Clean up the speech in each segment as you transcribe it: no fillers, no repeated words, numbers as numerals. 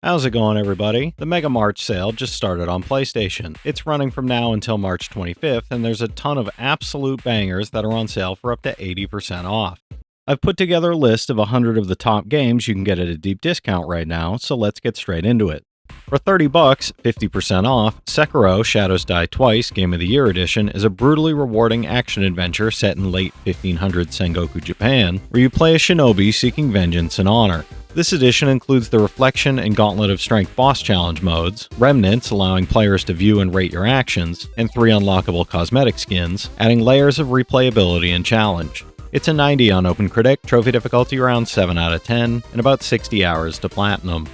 How's it going, everybody? The Mega March sale just started on PlayStation. It's running from now until March 25th, and there's a ton of absolute bangers that are on sale for up to 80% off. I've put together a list of 100 of the top games you can get at a deep discount right now, so let's get straight into it. For $30, 50% off, Sekiro Shadows Die Twice Game of the Year Edition is a brutally rewarding action-adventure set in late 1500 Sengoku Japan, where you play a shinobi seeking vengeance and honor. This edition includes the Reflection and Gauntlet of Strength boss challenge modes, Remnants allowing players to view and rate your actions, and 3 unlockable cosmetic skins, adding layers of replayability and challenge. It's a 90 on OpenCritic, trophy difficulty around 7 out of 10, and about 60 hours to platinum.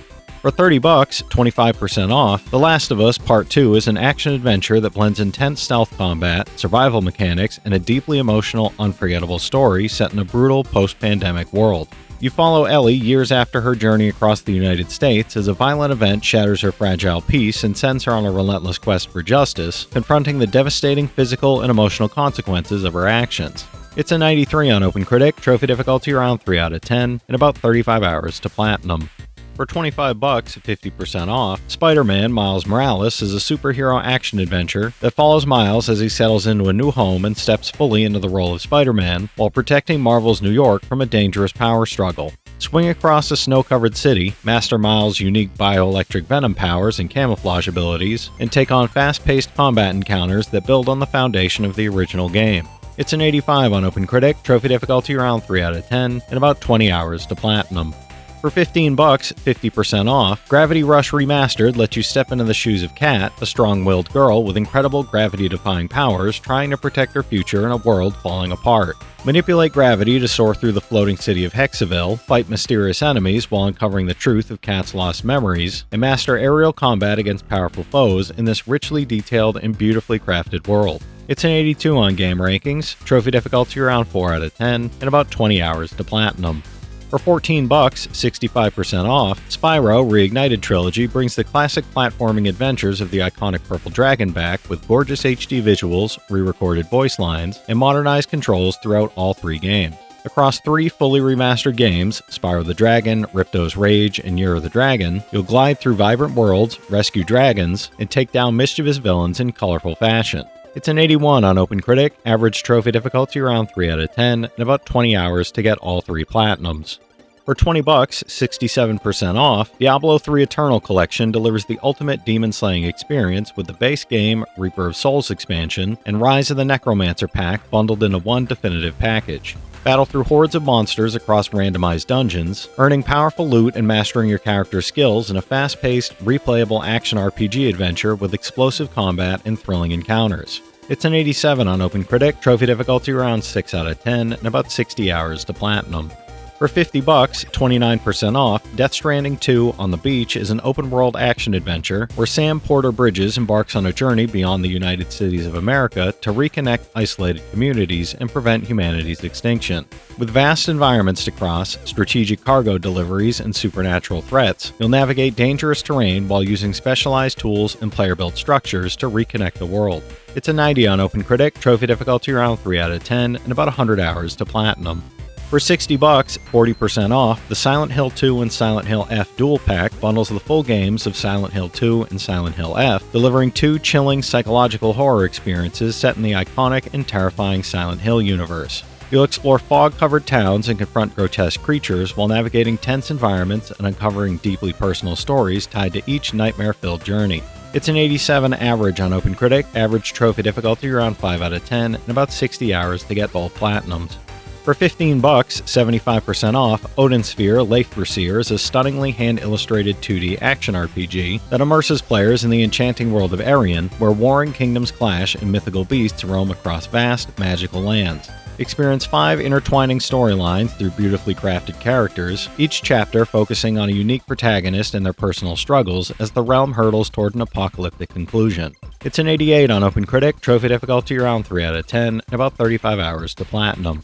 For $30, 25% off, The Last of Us Part 2 is an action-adventure that blends intense stealth combat, survival mechanics, and a deeply emotional, unforgettable story set in a brutal post-pandemic world. You follow Ellie years after her journey across the United States as a violent event shatters her fragile peace and sends her on a relentless quest for justice, confronting the devastating physical and emotional consequences of her actions. It's a 93 on OpenCritic, trophy difficulty around 3 out of 10, and about 35 hours to platinum. For $25, 50% off, Spider-Man Miles Morales is a superhero action-adventure that follows Miles as he settles into a new home and steps fully into the role of Spider-Man while protecting Marvel's New York from a dangerous power struggle. Swing across a snow-covered city, master Miles' unique bioelectric venom powers and camouflage abilities, and take on fast-paced combat encounters that build on the foundation of the original game. It's an 85 on OpenCritic, trophy difficulty around 3 out of 10, and about 20 hours to platinum. For $15, 50% off, Gravity Rush Remastered lets you step into the shoes of Kat, a strong-willed girl with incredible gravity-defying powers trying to protect her future in a world falling apart. Manipulate gravity to soar through the floating city of Hexaville, fight mysterious enemies while uncovering the truth of Kat's lost memories, and master aerial combat against powerful foes in this richly detailed and beautifully crafted world. It's an 82 on Game Rankings, trophy difficulty around 4 out of 10, and about 20 hours to platinum. For $14, 65% off, Spyro Reignited Trilogy brings the classic platforming adventures of the iconic Purple Dragon back with gorgeous HD visuals, re-recorded voice lines, and modernized controls throughout all 3 games. Across 3 fully remastered games, Spyro the Dragon, Ripto's Rage, and Year of the Dragon, you'll glide through vibrant worlds, rescue dragons, and take down mischievous villains in colorful fashion. It's an 81 on OpenCritic, average trophy difficulty around 3 out of 10, and about 20 hours to get all 3 platinums. For $20, 67% off, Diablo 3 Eternal Collection delivers the ultimate demon-slaying experience with the base game, Reaper of Souls expansion, and Rise of the Necromancer pack bundled into one definitive package. Battle through hordes of monsters across randomized dungeons, earning powerful loot and mastering your character's skills in a fast-paced, replayable action RPG adventure with explosive combat and thrilling encounters. It's an 87 on OpenCritic, trophy difficulty around 6 out of 10, and about 60 hours to platinum. For $50, 29% off, Death Stranding 2 on the Beach is an open-world action-adventure where Sam Porter Bridges embarks on a journey beyond the United Cities of America to reconnect isolated communities and prevent humanity's extinction. With vast environments to cross, strategic cargo deliveries, and supernatural threats, you'll navigate dangerous terrain while using specialized tools and player-built structures to reconnect the world. It's a 90 on OpenCritic, trophy difficulty around 3 out of 10, and about 100 hours to platinum. For $60, 40% off, the Silent Hill 2 and Silent Hill F Dual Pack bundles the full games of Silent Hill 2 and Silent Hill F, delivering 2 chilling psychological horror experiences set in the iconic and terrifying Silent Hill universe. You'll explore fog-covered towns and confront grotesque creatures while navigating tense environments and uncovering deeply personal stories tied to each nightmare-filled journey. It's an 87 average on OpenCritic, average trophy difficulty around 5 out of 10, and about 60 hours to get both platinums. For $15, 75% off, Odin Sphere Leifthryr is a stunningly hand-illustrated 2D action RPG that immerses players in the enchanting world of Arion, where warring kingdoms clash and mythical beasts roam across vast, magical lands. Experience 5 intertwining storylines through beautifully crafted characters, each chapter focusing on a unique protagonist and their personal struggles as the realm hurtles toward an apocalyptic conclusion. It's an 88 on OpenCritic, trophy difficulty around 3 out of 10, and about 35 hours to platinum.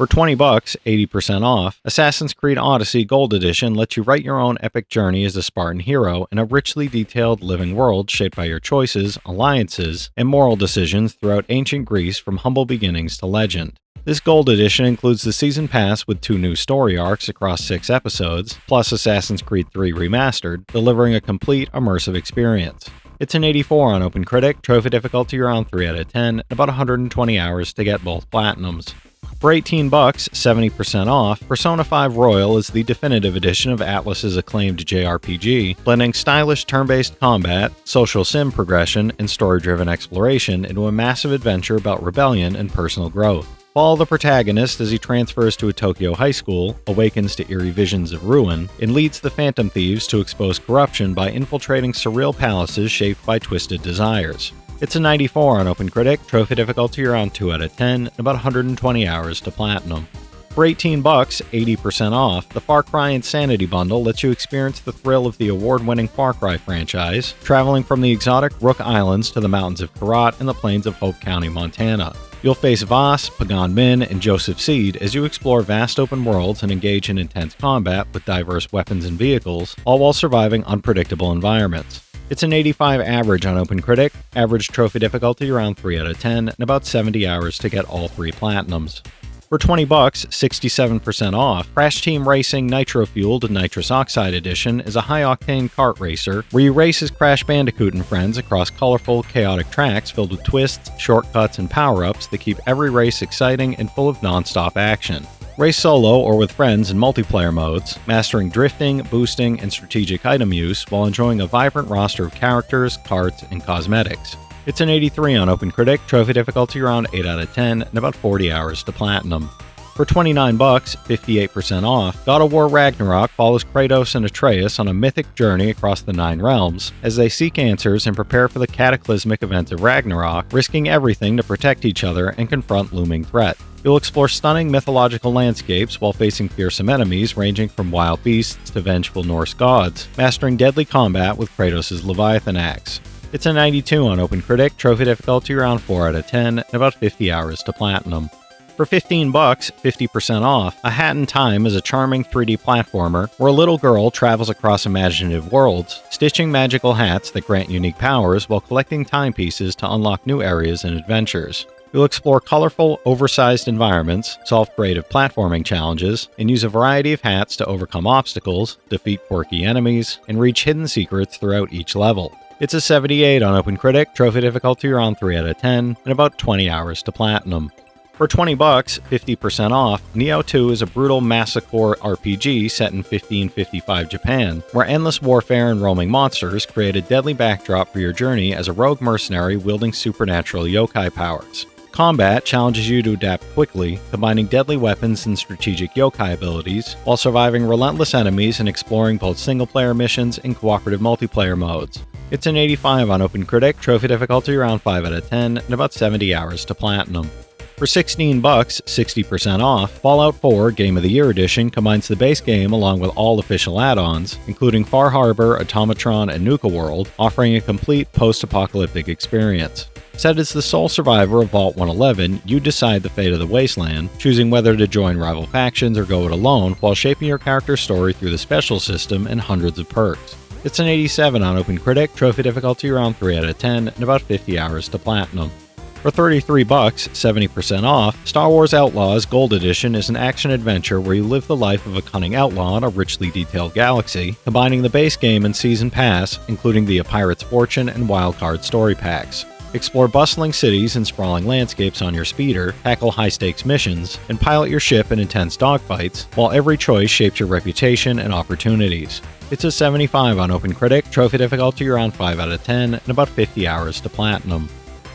For 20 bucks, 80% off, Assassin's Creed Odyssey Gold Edition lets you write your own epic journey as a Spartan hero in a richly detailed living world shaped by your choices, alliances, and moral decisions throughout ancient Greece from humble beginnings to legend. This Gold Edition includes the Season Pass with 2 new story arcs across 6 episodes, plus Assassin's Creed 3 Remastered, delivering a complete, immersive experience. It's an 84 on OpenCritic, trophy difficulty around 3 out of 10, and about 120 hours to get both Platinums. For 18 bucks, 70% off, Persona 5 Royal is the definitive edition of Atlus's acclaimed JRPG, blending stylish turn-based combat, social sim progression, and story-driven exploration into a massive adventure about rebellion and personal growth. Follow the protagonist as he transfers to a Tokyo high school, awakens to eerie visions of ruin, and leads the Phantom Thieves to expose corruption by infiltrating surreal palaces shaped by twisted desires. It's a 94 on OpenCritic, trophy difficulty around 2 out of 10, and about 120 hours to Platinum. For 18 bucks, 80% off, the Far Cry Insanity Bundle lets you experience the thrill of the award-winning Far Cry franchise, traveling from the exotic Rook Islands to the mountains of Karat and the plains of Hope County, Montana. You'll face Voss, Pagan Min, and Joseph Seed as you explore vast open worlds and engage in intense combat with diverse weapons and vehicles, all while surviving unpredictable environments. It's an 85 average on OpenCritic, average trophy difficulty around 3 out of 10, and about 70 hours to get all 3 Platinums. For 20 bucks, 67% off, Crash Team Racing Nitro Fueled Nitrous Oxide Edition is a high-octane kart racer where you race as Crash Bandicoot and friends across colorful, chaotic tracks filled with twists, shortcuts, and power-ups that keep every race exciting and full of non-stop action. Race solo or with friends in multiplayer modes, mastering drifting, boosting, and strategic item use while enjoying a vibrant roster of characters, carts, and cosmetics. It's an 83 on OpenCritic, trophy difficulty around 8 out of 10, and about 40 hours to Platinum. For 29 bucks, 58% off, God of War Ragnarok follows Kratos and Atreus on a mythic journey across the 9 realms as they seek answers and prepare for the cataclysmic events of Ragnarok, risking everything to protect each other and confront looming threat. You'll explore stunning mythological landscapes while facing fearsome enemies ranging from wild beasts to vengeful Norse gods, mastering deadly combat with Kratos' Leviathan axe. It's a 92 on OpenCritic, trophy difficulty around 4 out of 10, and about 50 hours to Platinum. For 15 bucks, 50% off, A Hat in Time is a charming 3D platformer where a little girl travels across imaginative worlds, stitching magical hats that grant unique powers while collecting timepieces to unlock new areas and adventures. You'll explore colorful, oversized environments, solve creative platforming challenges, and use a variety of hats to overcome obstacles, defeat quirky enemies, and reach hidden secrets throughout each level. It's a 78 on OpenCritic, trophy difficulty around 3 out of 10, and about 20 hours to Platinum. For 20 bucks, 50% off, Nioh 2 is a brutal massacre RPG set in 1555 Japan, where endless warfare and roaming monsters create a deadly backdrop for your journey as a rogue mercenary wielding supernatural yokai powers. Combat challenges you to adapt quickly, combining deadly weapons and strategic yokai abilities, while surviving relentless enemies and exploring both single-player missions and cooperative multiplayer modes. It's an 85 on OpenCritic, trophy difficulty around 5 out of 10, and about 70 hours to Platinum. For 16 bucks, 60% off, Fallout 4 Game of the Year Edition combines the base game along with all official add-ons, including Far Harbor, Automatron, and Nuka World, offering a complete post-apocalyptic experience. Set as the sole survivor of Vault 111, you decide the fate of the Wasteland, choosing whether to join rival factions or go it alone while shaping your character's story through the special system and hundreds of perks. It's an 87 on OpenCritic, trophy difficulty around 3 out of 10, and about 50 hours to Platinum. For 33 bucks, 70% off, Star Wars Outlaws Gold Edition is an action-adventure where you live the life of a cunning outlaw in a richly detailed galaxy, combining the base game and season pass, including the A Pirate's Fortune and Wildcard story packs. Explore bustling cities and sprawling landscapes on your speeder, tackle high-stakes missions, and pilot your ship in intense dogfights, while every choice shapes your reputation and opportunities. It's a 75 on OpenCritic, trophy difficulty around 5 out of 10, and about 50 hours to Platinum.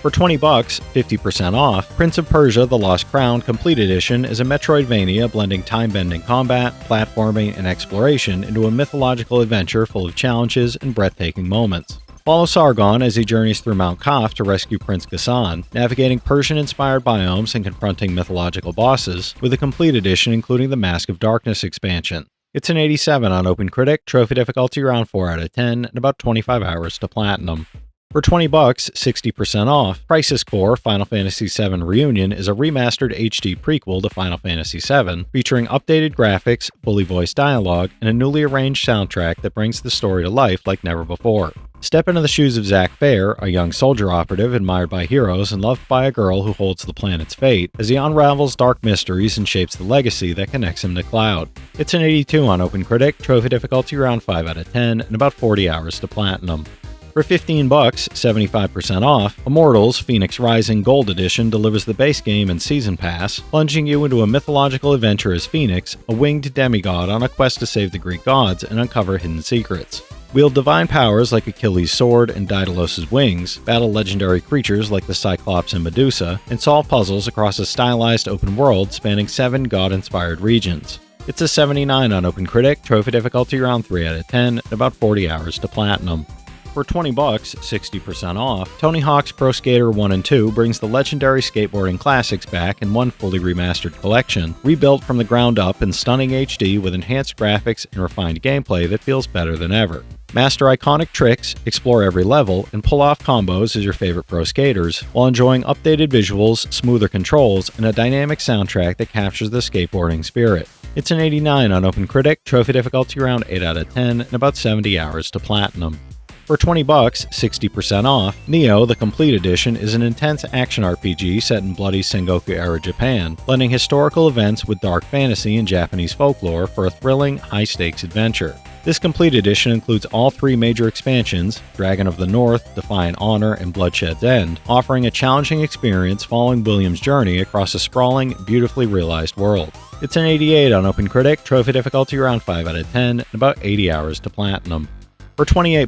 For 20 bucks, 50% off, Prince of Persia: The Lost Crown Complete Edition is a Metroidvania blending time-bending combat, platforming, and exploration into a mythological adventure full of challenges and breathtaking moments. Follow Sargon as he journeys through Mount Kaf to rescue Prince Ghassan, navigating Persian-inspired biomes and confronting mythological bosses, with a complete edition including the Mask of Darkness expansion. It's an 87 on OpenCritic, trophy difficulty around 4 out of 10, and about 25 hours to Platinum. For $20, 60% off, Crisis Core Final Fantasy VII Reunion is a remastered HD prequel to Final Fantasy VII, featuring updated graphics, fully voiced dialogue, and a newly arranged soundtrack that brings the story to life like never before. Step into the shoes of Zack Fair, a young soldier operative admired by heroes and loved by a girl who holds the planet's fate, as he unravels dark mysteries and shapes the legacy that connects him to Cloud. It's an 82 on OpenCritic, trophy difficulty around 5 out of 10, and about 40 hours to platinum. For $15, 75% off, Immortals Fenyx Rising Gold Edition delivers the base game and season pass, plunging you into a mythological adventure as Fenyx, a winged demigod on a quest to save the Greek gods and uncover hidden secrets. Wield divine powers like Achilles' sword and Daedalus' wings, battle legendary creatures like the Cyclops and Medusa, and solve puzzles across a stylized open world spanning 7 god-inspired regions. It's a 79 on OpenCritic, trophy difficulty around 3 out of 10, and about 40 hours to platinum. For $20, 60% off, Tony Hawk's Pro Skater 1 and 2 brings the legendary skateboarding classics back in one fully remastered collection, rebuilt from the ground up in stunning HD with enhanced graphics and refined gameplay that feels better than ever. Master iconic tricks, explore every level, and pull off combos as your favorite pro skaters, while enjoying updated visuals, smoother controls, and a dynamic soundtrack that captures the skateboarding spirit. It's an 89 on OpenCritic, trophy difficulty around 8 out of 10, and about 70 hours to platinum. For $20, 60% off, Nioh, the Complete Edition is an intense action RPG set in bloody Sengoku-era Japan, blending historical events with dark fantasy and Japanese folklore for a thrilling, high-stakes adventure. This Complete Edition includes all 3 major expansions, Dragon of the North, Defiant Honor, and Bloodshed's End, offering a challenging experience following William's journey across a sprawling, beautifully realized world. It's an 88 on OpenCritic, trophy difficulty around 5 out of 10, and about 80 hours to platinum. For $28,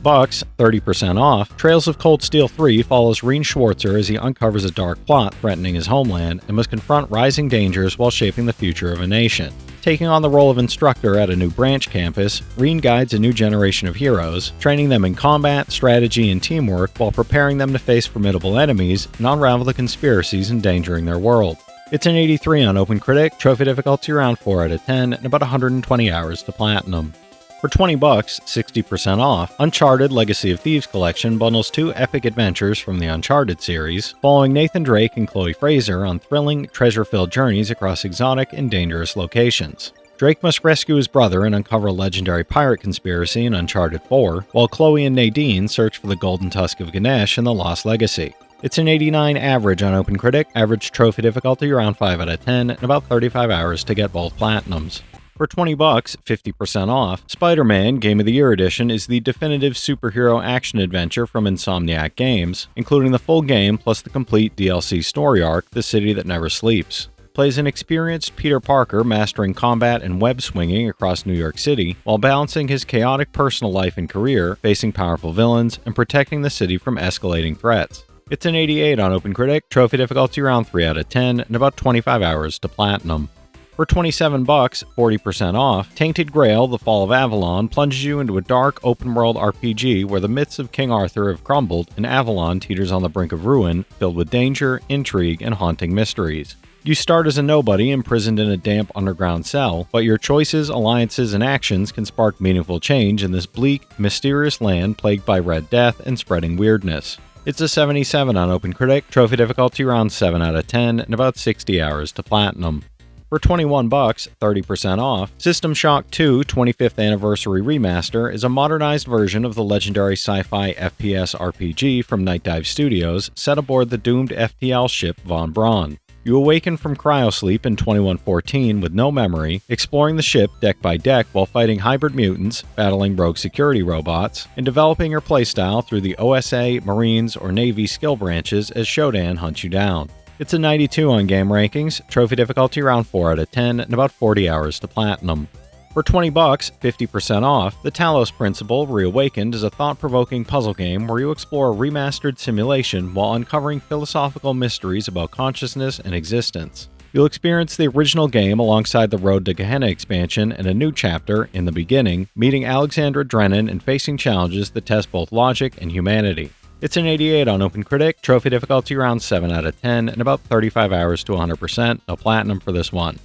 30% off, Trails of Cold Steel 3 follows Rean Schwarzer as he uncovers a dark plot threatening his homeland and must confront rising dangers while shaping the future of a nation. Taking on the role of instructor at a new branch campus, Rean guides a new generation of heroes, training them in combat, strategy, and teamwork while preparing them to face formidable enemies and unravel the conspiracies endangering their world. It's an 83 on OpenCritic, trophy difficulty around 4 out of 10, and about 120 hours to platinum. For $20, 60% off, Uncharted Legacy of Thieves Collection bundles 2 epic adventures from the Uncharted series, following Nathan Drake and Chloe Fraser on thrilling, treasure-filled journeys across exotic and dangerous locations. Drake must rescue his brother and uncover a legendary pirate conspiracy in Uncharted 4, while Chloe and Nadine search for the Golden Tusk of Ganesh and the Lost Legacy. It's an 89 average on OpenCritic, average trophy difficulty around 5 out of 10, and about 35 hours to get both platinums. For $20, 50% off, Spider-Man Game of the Year Edition is the definitive superhero action-adventure from Insomniac Games, including the full game plus the complete DLC story arc, The City That Never Sleeps. Plays an experienced Peter Parker mastering combat and web-swinging across New York City, while balancing his chaotic personal life and career, facing powerful villains, and protecting the city from escalating threats. It's an 88 on OpenCritic, trophy difficulty around 3 out of 10, and about 25 hours to platinum. For $27, 40% off, Tainted Grail, The Fall of Avalon plunges you into a dark, open-world RPG where the myths of King Arthur have crumbled and Avalon teeters on the brink of ruin, filled with danger, intrigue, and haunting mysteries. You start as a nobody imprisoned in a damp underground cell, but your choices, alliances, and actions can spark meaningful change in this bleak, mysterious land plagued by Red Death and spreading weirdness. It's a 77 on OpenCritic, trophy difficulty around 7 out of 10, and about 60 hours to platinum. For $21, 30% off, System Shock 2 25th Anniversary Remaster is a modernized version of the legendary sci-fi FPS RPG from Night Dive Studios set aboard the doomed FTL ship Von Braun. You awaken from cryosleep in 2114 with no memory, exploring the ship deck by deck while fighting hybrid mutants, battling rogue security robots, and developing your playstyle through the OSA, Marines, or Navy skill branches as Shodan hunts you down. It's a 92 on Game Rankings, trophy difficulty around 4 out of 10, and about 40 hours to platinum. For $20, 50% off, The Talos Principle Reawakened is a thought-provoking puzzle game where you explore a remastered simulation while uncovering philosophical mysteries about consciousness and existence. You'll experience the original game alongside the Road to Gehenna expansion and a new chapter, In the Beginning, meeting Alexandra Drennan and facing challenges that test both logic and humanity. It's an 88 on OpenCritic, trophy difficulty around 7 out of 10, and about 35 hours to 100%, no platinum for this one.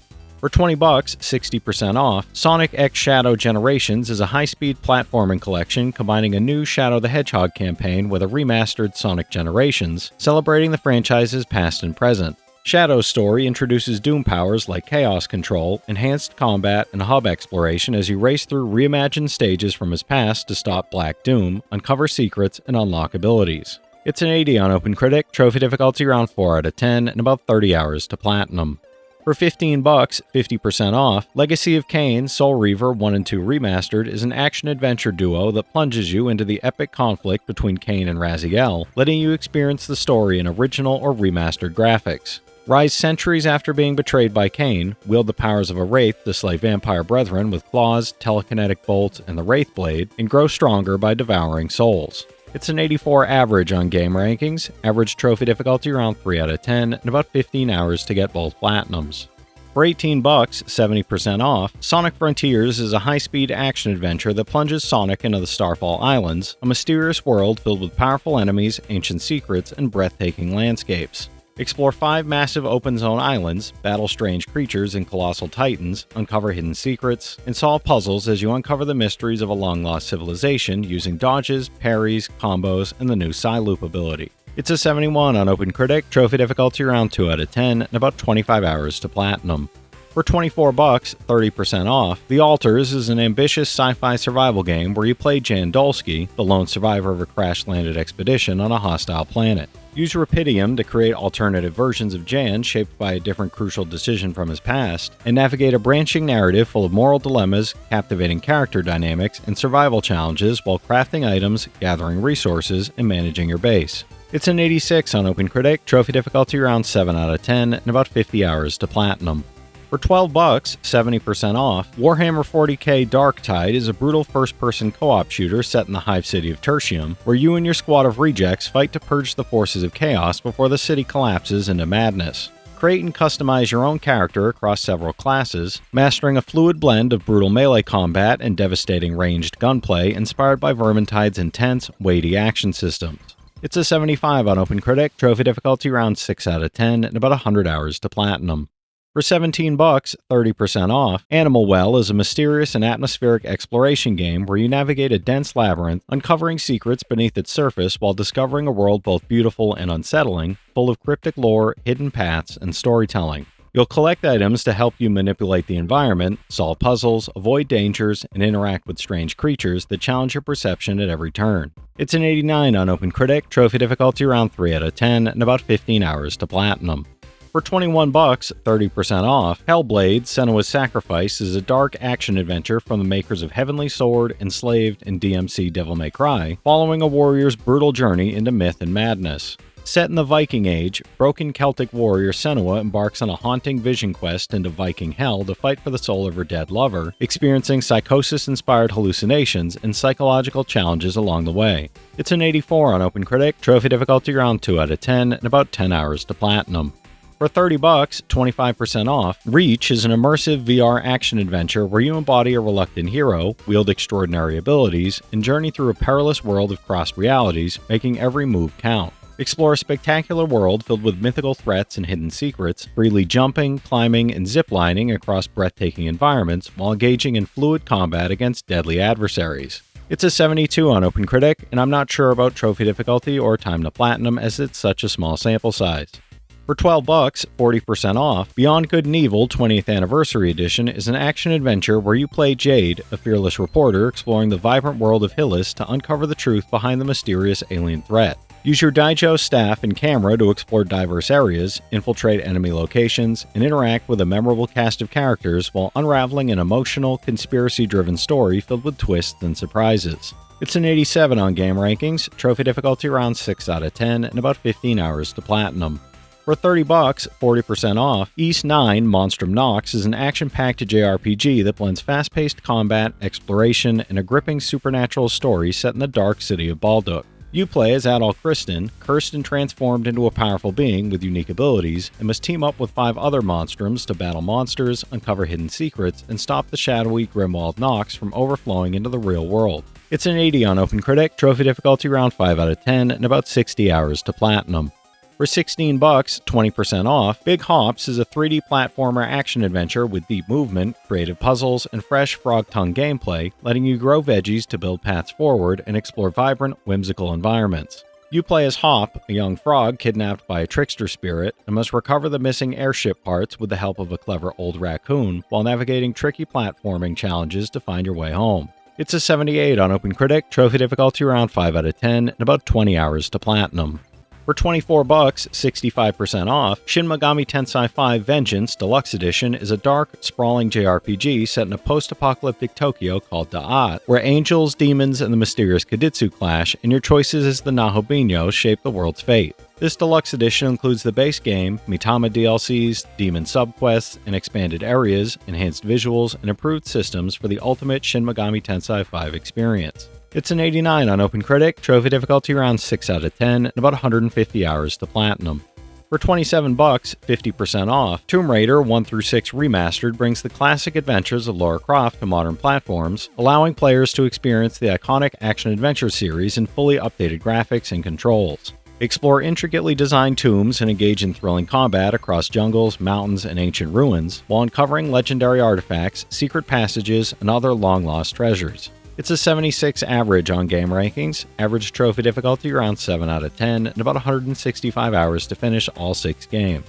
For $20, 60% off, Sonic X Shadow Generations is a high-speed platforming collection combining a new Shadow the Hedgehog campaign with a remastered Sonic Generations, celebrating the franchise's past and present. Shadow's story introduces Doom powers like Chaos Control, enhanced combat, and hub exploration as you race through reimagined stages from his past to stop Black Doom, uncover secrets, and unlock abilities. It's an 80 on OpenCritic, trophy difficulty around 4 out of 10, and about 30 hours to platinum. For $15, 50% off, Legacy of Kain, Soul Reaver 1 and 2 Remastered is an action-adventure duo that plunges you into the epic conflict between Kain and Raziel, letting you experience the story in original or remastered graphics. Rise centuries after being betrayed by Kain, wield the powers of a wraith to slay vampire brethren with claws, telekinetic bolts, and the Wraith Blade, and grow stronger by devouring souls. It's an 84 average on game rankings, average trophy difficulty around 3 out of 10, and about 15 hours to get both platinums. For $18, 70% off, Sonic Frontiers is a high-speed action-adventure that plunges Sonic into the Starfall Islands, a mysterious world filled with powerful enemies, ancient secrets, and breathtaking landscapes. Explore 5 massive open-zone islands, battle strange creatures and colossal titans, uncover hidden secrets, and solve puzzles as you uncover the mysteries of a long-lost civilization using dodges, parries, combos, and the new Psy-Loop ability. It's a 71 on OpenCritic, trophy difficulty around 2 out of 10, and about 25 hours to platinum. For $24, 30% off, The Altars is an ambitious sci-fi survival game where you play Jan Dolsky, the lone survivor of a crash-landed expedition on a hostile planet. Use Rapidium to create alternative versions of Jan shaped by a different crucial decision from his past, and navigate a branching narrative full of moral dilemmas, captivating character dynamics, and survival challenges while crafting items, gathering resources, and managing your base. It's an 86 on OpenCritic, trophy difficulty around 7 out of 10, and about 50 hours to platinum. For $12, 70% off, Warhammer 40k Darktide is a brutal first-person co-op shooter set in the hive city of Tertium, where you and your squad of rejects fight to purge the forces of chaos before the city collapses into madness. Create and customize your own character across several classes, mastering a fluid blend of brutal melee combat and devastating ranged gunplay inspired by Vermintide's intense, weighty action systems. It's a 75 on OpenCritic, trophy difficulty around 6 out of 10, and about 100 hours to platinum. For $17, 30% off, Animal Well is a mysterious and atmospheric exploration game where you navigate a dense labyrinth, uncovering secrets beneath its surface while discovering a world both beautiful and unsettling, full of cryptic lore, hidden paths, and storytelling. You'll collect items to help you manipulate the environment, solve puzzles, avoid dangers, and interact with strange creatures that challenge your perception at every turn. It's an 89 on OpenCritic, trophy difficulty around 3 out of 10, and about 15 hours to platinum. For $21, 30% off, Hellblade: Senua's Sacrifice is a dark action-adventure from the makers of Heavenly Sword, Enslaved, and DMC Devil May Cry, following a warrior's brutal journey into myth and madness. Set in the Viking Age, broken Celtic warrior Senua embarks on a haunting vision quest into Viking hell to fight for the soul of her dead lover, experiencing psychosis-inspired hallucinations and psychological challenges along the way. It's an 84 on OpenCritic, trophy difficulty around 2 out of 10, and about 10 hours to platinum. For $30, 25% off, Reach is an immersive VR action-adventure where you embody a reluctant hero, wield extraordinary abilities, and journey through a perilous world of crossed realities, making every move count. Explore a spectacular world filled with mythical threats and hidden secrets, freely jumping, climbing, and ziplining across breathtaking environments while engaging in fluid combat against deadly adversaries. It's a 72 on OpenCritic, and I'm not sure about trophy difficulty or time to platinum as it's such a small sample size. For $12, 40% off, Beyond Good and Evil 20th Anniversary Edition is an action-adventure where you play Jade, a fearless reporter exploring the vibrant world of Hillis to uncover the truth behind the mysterious alien threat. Use your Daijo staff and camera to explore diverse areas, infiltrate enemy locations, and interact with a memorable cast of characters while unraveling an emotional, conspiracy-driven story filled with twists and surprises. It's an 87 on game rankings, trophy difficulty around 6 out of 10, and about 15 hours to platinum. For $30, 40% off, IX Monstrum Nox is an action-packed JRPG that blends fast-paced combat, exploration, and a gripping supernatural story set in the dark city of Balduc. You play as Adol Kristen, cursed and transformed into a powerful being with unique abilities, and must team up with 5 other monstrums to battle monsters, uncover hidden secrets, and stop the shadowy Grimwald Nox from overflowing into the real world. It's an 80 on OpenCritic, trophy difficulty around 5 out of 10, and about 60 hours to platinum. For For $16, 20% off, Big Hops is a 3D platformer action-adventure with deep movement, creative puzzles, and fresh frog-tongue gameplay, letting you grow veggies to build paths forward and explore vibrant, whimsical environments. You play as Hop, a young frog kidnapped by a trickster spirit, and must recover the missing airship parts with the help of a clever old raccoon while navigating tricky platforming challenges to find your way home. It's a 78 on OpenCritic, trophy difficulty around 5 out of 10, and about 20 hours to platinum. For $24, 65% off, Shin Megami Tensei 5 Vengeance Deluxe Edition is a dark, sprawling JRPG set in a post-apocalyptic Tokyo called Da'at, where angels, demons, and the mysterious Kaditsu clash, and your choices as the Nahobinyo shape the world's fate. This deluxe edition includes the base game, Mitama DLCs, demon subquests, and expanded areas, enhanced visuals, and improved systems for the ultimate Shin Megami Tensei 5 experience. It's an 89 on OpenCritic, trophy difficulty around 6 out of 10, and about 150 hours to platinum. For $27, 50% off, Tomb Raider 1-6 Remastered brings the classic adventures of Lara Croft to modern platforms, allowing players to experience the iconic action-adventure series in fully updated graphics and controls. Explore intricately designed tombs and engage in thrilling combat across jungles, mountains, and ancient ruins, while uncovering legendary artifacts, secret passages, and other long-lost treasures. It's a 76 average on game rankings, average trophy difficulty around 7 out of 10, and about 165 hours to finish all 6 games.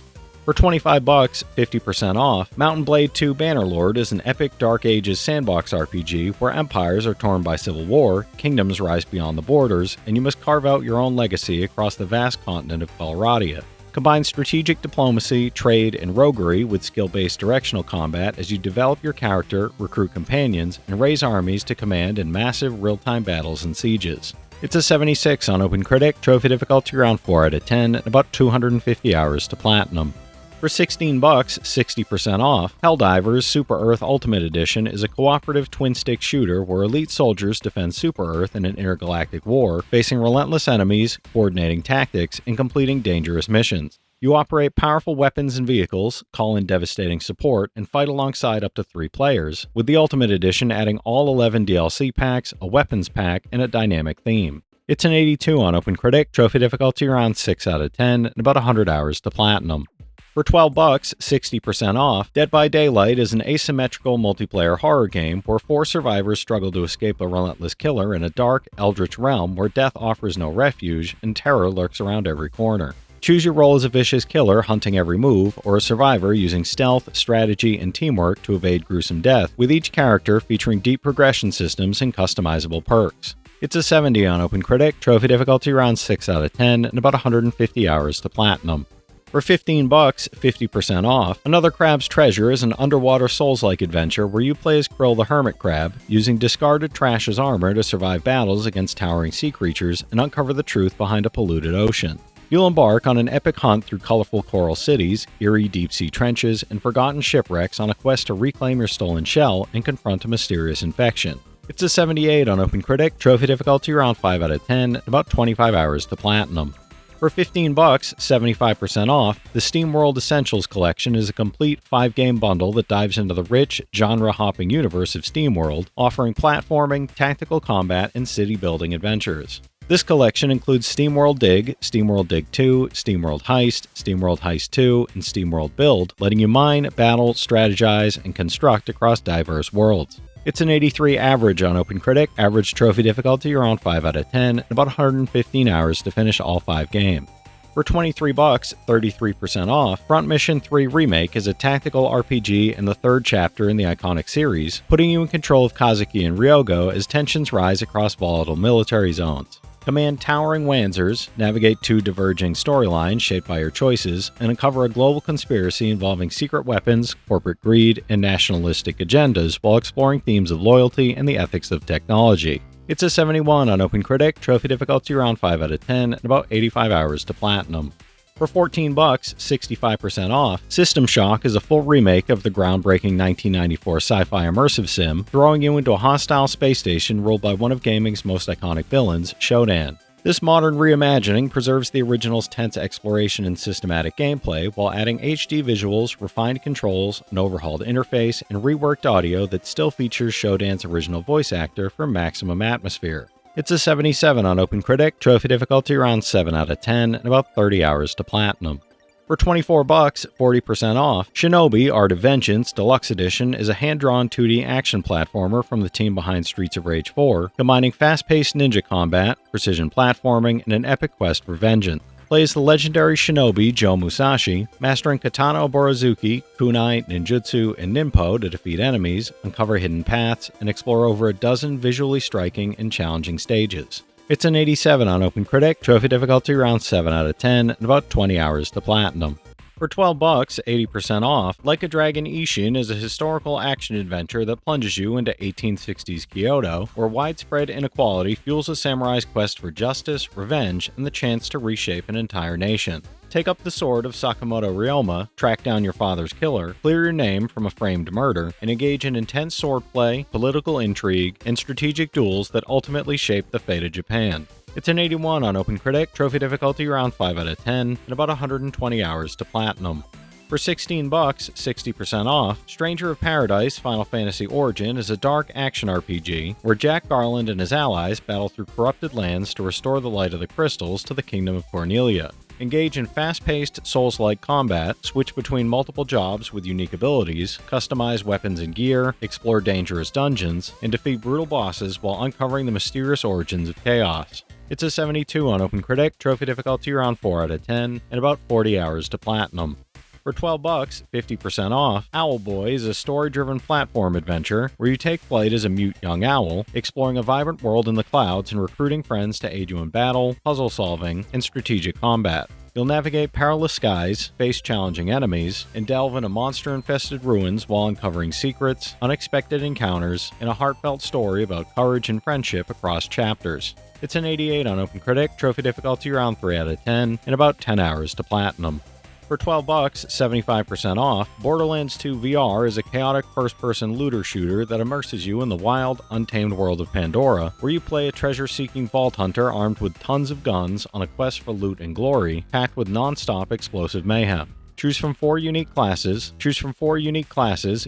For $25, 50% off, Mountain Blade 2 Bannerlord is an epic Dark Ages sandbox RPG where empires are torn by civil war, kingdoms rise beyond the borders, and you must carve out your own legacy across the vast continent of Colradia. Combine strategic diplomacy, trade, and roguery with skill-based directional combat as you develop your character, recruit companions, and raise armies to command in massive real-time battles and sieges. It's a 76 on OpenCritic, trophy difficulty around 4 out of 10, and about 250 hours to platinum. For $16, 60% off, Helldivers Super Earth Ultimate Edition is a cooperative twin-stick shooter where elite soldiers defend Super Earth in an intergalactic war, facing relentless enemies, coordinating tactics, and completing dangerous missions. You operate powerful weapons and vehicles, call in devastating support, and fight alongside up to 3 players, with the Ultimate Edition adding all 11 DLC packs, a weapons pack, and a dynamic theme. It's an 82 on OpenCritic, trophy difficulty around 6 out of 10, and about 100 hours to platinum. For $12, 60% off, Dead by Daylight is an asymmetrical multiplayer horror game where 4 survivors struggle to escape a relentless killer in a dark, eldritch realm where death offers no refuge and terror lurks around every corner. Choose your role as a vicious killer hunting every move, or a survivor using stealth, strategy, and teamwork to evade gruesome death, with each character featuring deep progression systems and customizable perks. It's a 70 on OpenCritic, trophy difficulty around 6 out of 10, and about 150 hours to platinum. For $15, 50% off, Another Crab's Treasure is an underwater Souls-like adventure where you play as Krill the Hermit Crab, using discarded trash as armor to survive battles against towering sea creatures and uncover the truth behind a polluted ocean. You'll embark on an epic hunt through colorful coral cities, eerie deep-sea trenches, and forgotten shipwrecks on a quest to reclaim your stolen shell and confront a mysterious infection. It's a 78 on OpenCritic, trophy difficulty around 5 out of 10, and about 25 hours to platinum. For $15, 75% off, the SteamWorld Essentials Collection is a complete 5-game bundle that dives into the rich, genre-hopping universe of SteamWorld, offering platforming, tactical combat, and city-building adventures. This collection includes SteamWorld Dig, SteamWorld Dig 2, SteamWorld Heist, SteamWorld Heist 2, and SteamWorld Build, letting you mine, battle, strategize, and construct across diverse worlds. It's an 83 average on OpenCritic, average trophy difficulty around 5 out of 10, and about 115 hours to finish all 5 games. For $23, 33% off, Front Mission 3 Remake is a tactical RPG and the 3rd chapter in the iconic series, putting you in control of Kazuki and Ryogo as tensions rise across volatile military zones. Command towering Wanzers, navigate 2 diverging storylines shaped by your choices, and uncover a global conspiracy involving secret weapons, corporate greed, and nationalistic agendas while exploring themes of loyalty and the ethics of technology. It's a 71 on OpenCritic, trophy difficulty around 5 out of 10, and about 85 hours to platinum. For $14, 65% off, System Shock is a full remake of the groundbreaking 1994 sci-fi immersive sim, throwing you into a hostile space station ruled by one of gaming's most iconic villains, Shodan. This modern reimagining preserves the original's tense exploration and systematic gameplay while adding HD visuals, refined controls, an overhauled interface, and reworked audio that still features Shodan's original voice actor for maximum atmosphere. It's a 77 on OpenCritic, trophy difficulty around 7 out of 10, and about 30 hours to platinum. For $24, 40% off, Shinobi Art of Vengeance Deluxe Edition is a hand-drawn 2D action platformer from the team behind Streets of Rage 4, combining fast-paced ninja combat, precision platforming, and an epic quest for vengeance. Play as the legendary shinobi Joe Musashi, mastering katana borozuki, kunai, ninjutsu, and ninpo to defeat enemies, uncover hidden paths, and explore over a dozen visually striking and challenging stages. It's an 87 on OpenCritic, trophy difficulty around 7 out of 10, and about 20 hours to platinum. For $12, 80% off, Like a Dragon Ishin is a historical action-adventure that plunges you into 1860s Kyoto, where widespread inequality fuels a samurai's quest for justice, revenge, and the chance to reshape an entire nation. Take up the sword of Sakamoto Ryoma, track down your father's killer, clear your name from a framed murder, and engage in intense swordplay, political intrigue, and strategic duels that ultimately shape the fate of Japan. It's an 81 on OpenCritic, trophy difficulty around 5 out of 10, and about 120 hours to platinum. For $16, 60% off, Stranger of Paradise Final Fantasy Origin is a dark action RPG where Jack Garland and his allies battle through corrupted lands to restore the light of the crystals to the Kingdom of Cornelia. Engage in fast-paced, Souls-like combat, switch between multiple jobs with unique abilities, customize weapons and gear, explore dangerous dungeons, and defeat brutal bosses while uncovering the mysterious origins of chaos. It's a 72 on OpenCritic, trophy difficulty around 4 out of 10, and about 40 hours to platinum. For $12, 50% off, Owlboy is a story-driven platform adventure where you take flight as a mute young owl, exploring a vibrant world in the clouds and recruiting friends to aid you in battle, puzzle solving, and strategic combat. You'll navigate perilous skies, face challenging enemies, and delve into monster-infested ruins while uncovering secrets, unexpected encounters, and a heartfelt story about courage and friendship across chapters. It's an 88 on OpenCritic, trophy difficulty around 3 out of 10, and about 10 hours to platinum. For $12, 75% off, Borderlands 2 VR is a chaotic first-person looter shooter that immerses you in the wild, untamed world of Pandora, where you play a treasure-seeking vault hunter armed with tons of guns on a quest for loot and glory, packed with non-stop explosive mayhem. Choose from four unique classes,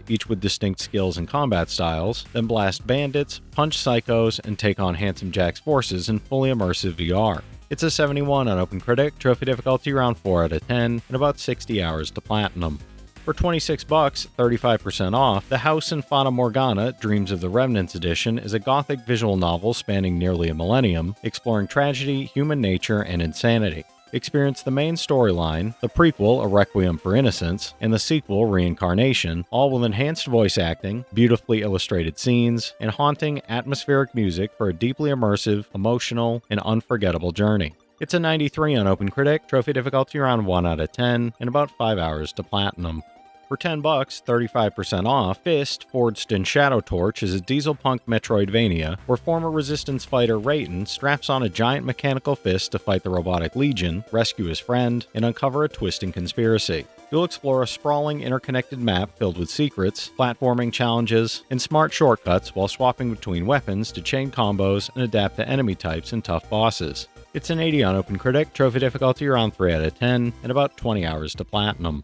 each with distinct skills and combat styles, then blast bandits, punch psychos, and take on Handsome Jack's forces in fully immersive VR. It's a 71 on OpenCritic, trophy difficulty around 4 out of 10, and about 60 hours to platinum. For $26, 35% off, The House in Fata Morgana Dreams of the Remnants Edition is a gothic visual novel spanning nearly a millennium, exploring tragedy, human nature, and insanity. Experience the main storyline, the prequel, A Requiem for Innocence, and the sequel, Reincarnation, all with enhanced voice acting, beautifully illustrated scenes, and haunting, atmospheric music for a deeply immersive, emotional, and unforgettable journey. It's a 93 on OpenCritic, trophy difficulty around 1 out of 10, and about 5 hours to platinum. For $10, 35% off, Fist Forged in Shadow Torch is a dieselpunk Metroidvania where former Resistance fighter Rayton straps on a giant mechanical fist to fight the robotic Legion, rescue his friend, and uncover a twisting conspiracy. You'll explore a sprawling, interconnected map filled with secrets, platforming challenges, and smart shortcuts while swapping between weapons to chain combos and adapt to enemy types and tough bosses. It's an 80 on OpenCritic, trophy difficulty around 3 out of 10, and about 20 hours to platinum.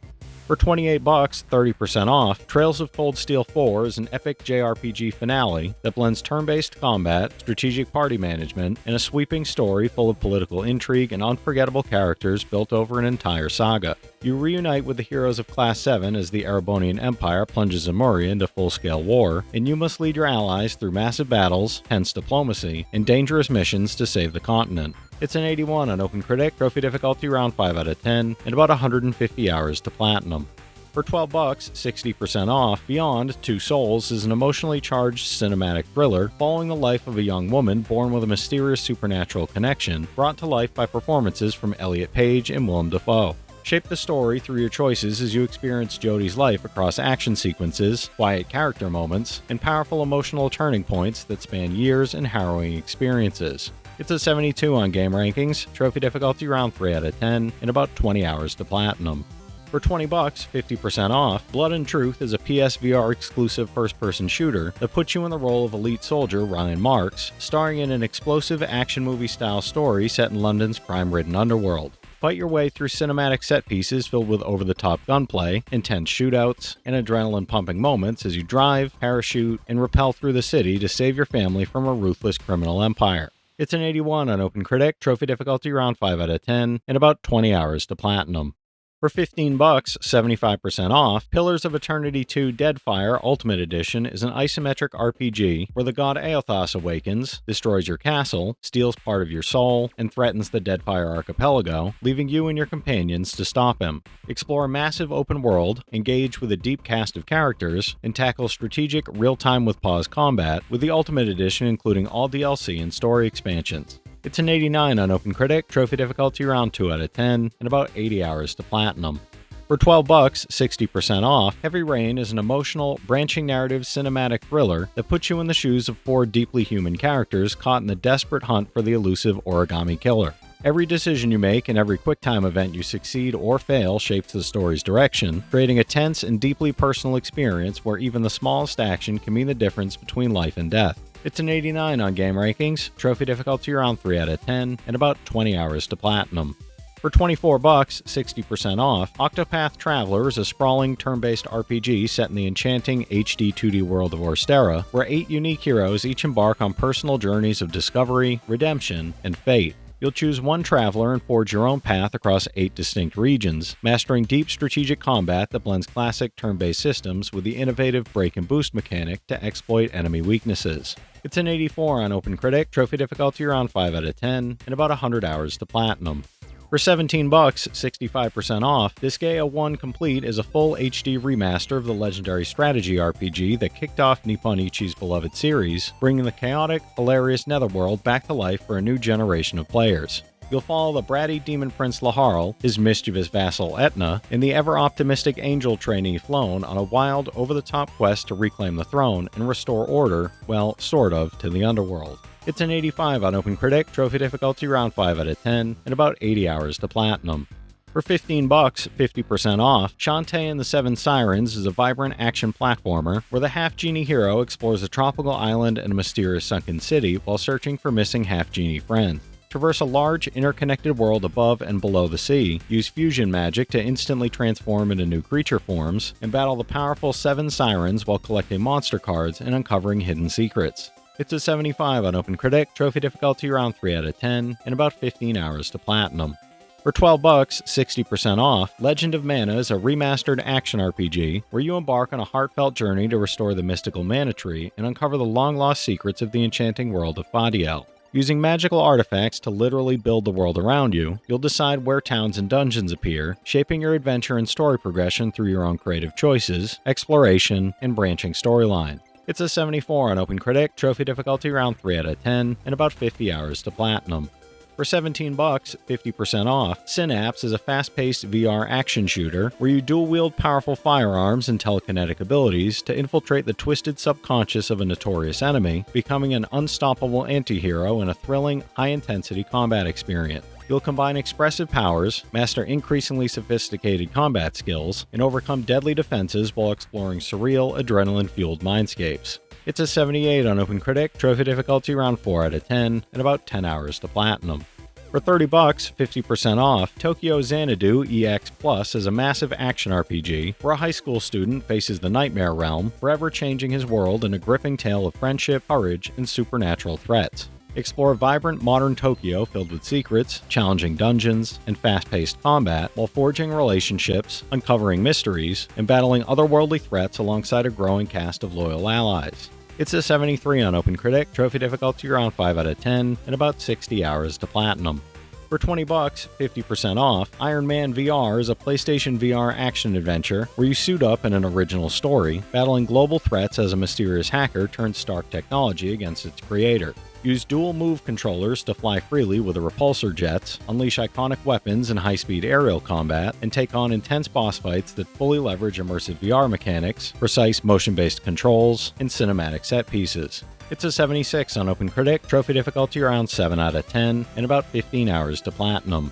For $28, 30% off, Trails of Cold Steel 4 is an epic JRPG finale that blends turn-based combat, strategic party management, and a sweeping story full of political intrigue and unforgettable characters built over an entire saga. You reunite with the heroes of Class 7 as the Erebonian Empire plunges Lemuria into full-scale war, and you must lead your allies through massive battles, tense diplomacy, and dangerous missions to save the continent. It's an 81 on OpenCritic, trophy difficulty around 5 out of 10, and about 150 hours to platinum. For $12, 60% off, Beyond Two Souls is an emotionally charged cinematic thriller following the life of a young woman born with a mysterious supernatural connection, brought to life by performances from Elliot Page and Willem Dafoe. Shape the story through your choices as you experience Jodie's life across action sequences, quiet character moments, and powerful emotional turning points that span years and harrowing experiences. It's a 72 on Game Rankings, trophy difficulty around 3 out of 10, and about 20 hours to platinum. For $20, 50% off, Blood and Truth is a PSVR exclusive first-person shooter that puts you in the role of elite soldier Ryan Marks, starring in an explosive action movie-style story set in London's crime-ridden underworld. Fight your way through cinematic set pieces filled with over-the-top gunplay, intense shootouts, and adrenaline-pumping moments as you drive, parachute, and rappel through the city to save your family from a ruthless criminal empire. It's an 81 on OpenCritic, trophy difficulty around 5 out of 10, and about 20 hours to platinum. For $15, 75% off, Pillars of Eternity 2 Deadfire Ultimate Edition is an isometric RPG where the god Aothas awakens, destroys your castle, steals part of your soul, and threatens the Deadfire archipelago, leaving you and your companions to stop him. Explore a massive open world, engage with a deep cast of characters, and tackle strategic real-time with pause combat, with the Ultimate Edition including all DLC and story expansions. It's an 89 on OpenCritic, trophy difficulty around 2 out of 10, and about 80 hours to platinum. For $12, 60% off, Heavy Rain is an emotional, branching narrative cinematic thriller that puts you in the shoes of 4 deeply human characters caught in the desperate hunt for the elusive origami killer. Every decision you make and every QuickTime event you succeed or fail shapes the story's direction, creating a tense and deeply personal experience where even the smallest action can mean the difference between life and death. It's an 89 on Game Rankings, trophy difficulty around 3 out of 10, and about 20 hours to platinum. For $24, 60% off, Octopath Traveler is a sprawling turn-based RPG set in the enchanting HD 2D world of Orstera, where 8 unique heroes each embark on personal journeys of discovery, redemption, and fate. You'll choose one traveler and forge your own path across 8 distinct regions, mastering deep strategic combat that blends classic turn-based systems with the innovative break and boost mechanic to exploit enemy weaknesses. It's an 84 on OpenCritic, trophy difficulty around 5 out of 10, and about 100 hours to platinum. For $17, 65% off, Disgaea 1 Complete is a full HD remaster of the legendary strategy RPG that kicked off Nippon Ichi's beloved series, bringing the chaotic, hilarious Netherworld back to life for a new generation of players. You'll follow the bratty demon prince Laharl, his mischievous vassal Etna, and the ever-optimistic angel trainee Floan on a wild, over-the-top quest to reclaim the throne and restore order, well, sort of, to the underworld. It's an 85 on OpenCritic, trophy difficulty around 5 out of 10, and about 80 hours to platinum. For $15, 50% off, Shantae and the Seven Sirens is a vibrant action platformer where the half-genie hero explores a tropical island and a mysterious sunken city while searching for missing half-genie friends. Traverse a large, interconnected world above and below the sea, use fusion magic to instantly transform into new creature forms, and battle the powerful Seven Sirens while collecting monster cards and uncovering hidden secrets. It's a 75 on OpenCritic, trophy difficulty around 3 out of 10, and about 15 hours to platinum. For $12, 60% off, Legend of Mana is a remastered action RPG where you embark on a heartfelt journey to restore the mystical mana tree and uncover the long-lost secrets of the enchanting world of Fadiel. Using magical artifacts to literally build the world around you, you'll decide where towns and dungeons appear, shaping your adventure and story progression through your own creative choices, exploration, and branching storyline. It's a 74 on OpenCritic, trophy difficulty around 3 out of 10, and about 50 hours to platinum. For $17, 50% off, Synapse is a fast-paced VR action shooter where you dual-wield powerful firearms and telekinetic abilities to infiltrate the twisted subconscious of a notorious enemy, becoming an unstoppable anti-hero in a thrilling, high-intensity combat experience. You'll combine expressive powers, master increasingly sophisticated combat skills, and overcome deadly defenses while exploring surreal, adrenaline-fueled mindscapes. It's a 78 on OpenCritic, trophy difficulty around 4 out of 10, and about 10 hours to platinum. For $30, 50% off, Tokyo Xanadu EX Plus is a massive action RPG where a high school student faces the nightmare realm, forever changing his world in a gripping tale of friendship, courage, and supernatural threats. Explore vibrant modern Tokyo filled with secrets, challenging dungeons, and fast-paced combat while forging relationships, uncovering mysteries, and battling otherworldly threats alongside a growing cast of loyal allies. It's a 73 on OpenCritic, trophy difficulty around 5 out of 10, and about 60 hours to platinum. For $20, 50% off, Iron Man VR is a PlayStation VR action-adventure where you suit up in an original story, battling global threats as a mysterious hacker turns Stark technology against its creator. Use dual-move controllers to fly freely with the repulsor jets, unleash iconic weapons in high-speed aerial combat, and take on intense boss fights that fully leverage immersive VR mechanics, precise motion-based controls, and cinematic set pieces. It's a 76 on OpenCritic, trophy difficulty around 7 out of 10, and about 15 hours to platinum.